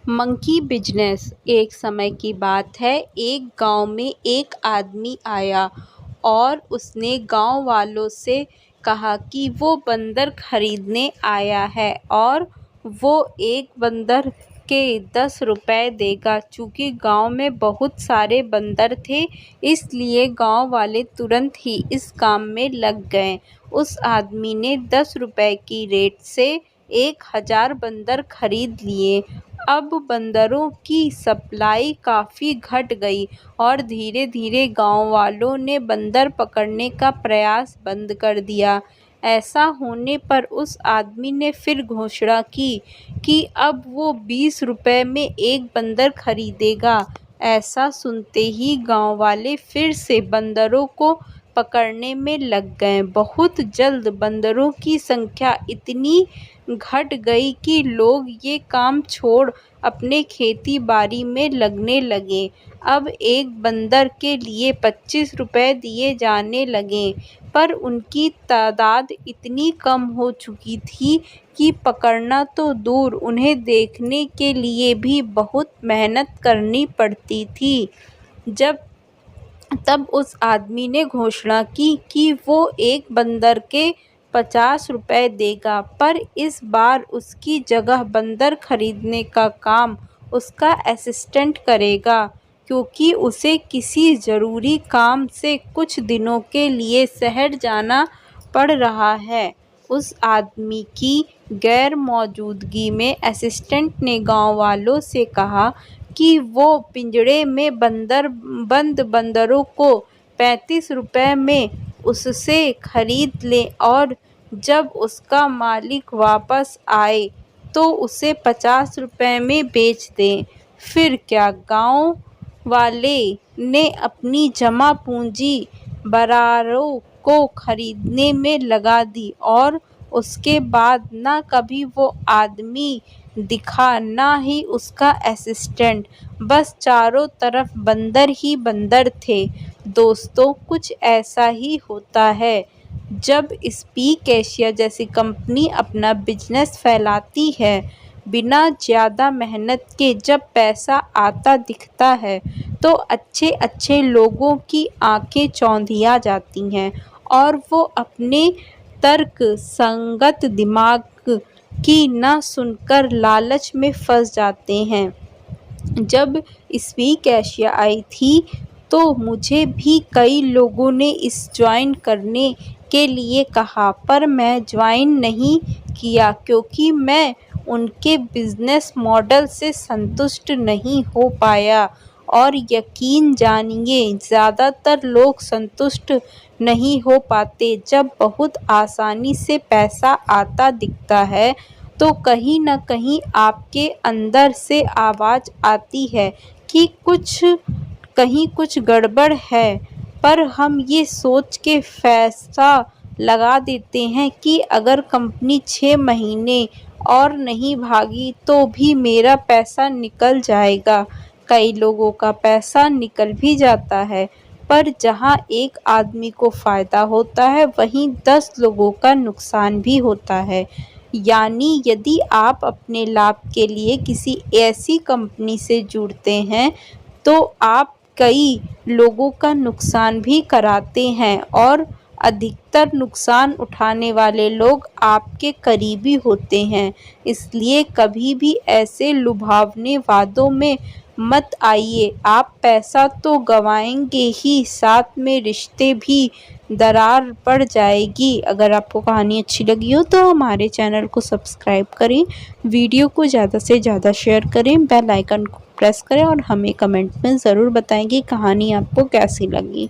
Monkey business. एक समय की बात है, एक गांव में एक आदमी आया और उसने गांव वालों से कहा कि वो बंदर खरीदने आया है और वो एक बंदर के 10 रुपए देगा। चूँकि गांव में बहुत सारे बंदर थे, इसलिए गांव वाले तुरंत ही इस काम में लग गए। उस आदमी ने 10 रुपए की रेट से 1000 बंदर खरीद लिए। अब बंदरों की सप्लाई काफ़ी घट गई और धीरे-धीरे गांव वालों ने बंदर पकड़ने का प्रयास बंद कर दिया। ऐसा होने पर उस आदमी ने फिर घोषणा की कि अब वो 20 रुपए में एक बंदर खरीदेगा। ऐसा सुनते ही गांव वाले फिर से बंदरों को पकड़ने में लग गए। बहुत जल्द बंदरों की संख्या इतनी घट गई कि लोग ये काम छोड़ अपने खेती बाड़ी में लगने लगे। अब एक बंदर के लिए 25 रुपए दिए जाने लगे, पर उनकी तादाद इतनी कम हो चुकी थी कि पकड़ना तो दूर, उन्हें देखने के लिए भी बहुत मेहनत करनी पड़ती थी। तब उस आदमी ने घोषणा की कि वो एक बंदर के 50 रुपए देगा, पर इस बार उसकी जगह बंदर खरीदने का काम उसका असिस्टेंट करेगा, क्योंकि उसे किसी ज़रूरी काम से कुछ दिनों के लिए शहर जाना पड़ रहा है। उस आदमी की गैर मौजूदगी में असिस्टेंट ने गांव वालों से कहा कि वो पिंजरे में बंद बंदरों को 35 रुपए में उससे खरीद लें और जब उसका मालिक वापस आए तो उसे 50 रुपए में बेच दें। फिर क्या, गांव वाले ने अपनी जमा पूंजी बरारों को खरीदने में लगा दी और उसके बाद न कभी वो आदमी दिखा, न ही उसका असिस्टेंट। बस चारों तरफ बंदर ही बंदर थे। दोस्तों, कुछ ऐसा ही होता है जब स्पीक एशिया जैसी कंपनी अपना बिजनेस फैलाती है। बिना ज़्यादा मेहनत के जब पैसा आता दिखता है तो अच्छे लोगों की आंखें चौंधिया जाती हैं और वो अपने तर्क संगत दिमाग की न सुनकर लालच में फंस जाते हैं। जब स्पीक एशिया आई थी तो मुझे भी कई लोगों ने इस ज्वाइन करने के लिए कहा, पर मैं ज्वाइन नहीं किया क्योंकि मैं उनके बिजनेस मॉडल से संतुष्ट नहीं हो पाया। और यकीन जानिए, ज़्यादातर लोग संतुष्ट नहीं हो पाते। जब बहुत आसानी से पैसा आता दिखता है तो कहीं न कहीं आपके अंदर से आवाज़ आती है कि कहीं कुछ गड़बड़ है, पर हम ये सोच के फैसला लगा देते हैं कि अगर कंपनी 6 महीने और नहीं भागी तो भी मेरा पैसा निकल जाएगा। कई लोगों का पैसा निकल भी जाता है, पर जहां एक आदमी को फ़ायदा होता है वहीं 10 लोगों का नुकसान भी होता है। यानी यदि आप अपने लाभ के लिए किसी ऐसी कंपनी से जुड़ते हैं तो आप कई लोगों का नुकसान भी कराते हैं और अधिकतर नुकसान उठाने वाले लोग आपके करीबी होते हैं। इसलिए कभी भी ऐसे लुभावने वादों में मत आइए। आप पैसा तो गंवाएंगे ही, साथ में रिश्ते भी दरार पड़ जाएगी। अगर आपको कहानी अच्छी लगी हो तो हमारे चैनल को सब्सक्राइब करें, वीडियो को ज़्यादा से ज़्यादा शेयर करें, बेल आइकन को प्रेस करें और हमें कमेंट में ज़रूर बताएं कि कहानी आपको कैसी लगी।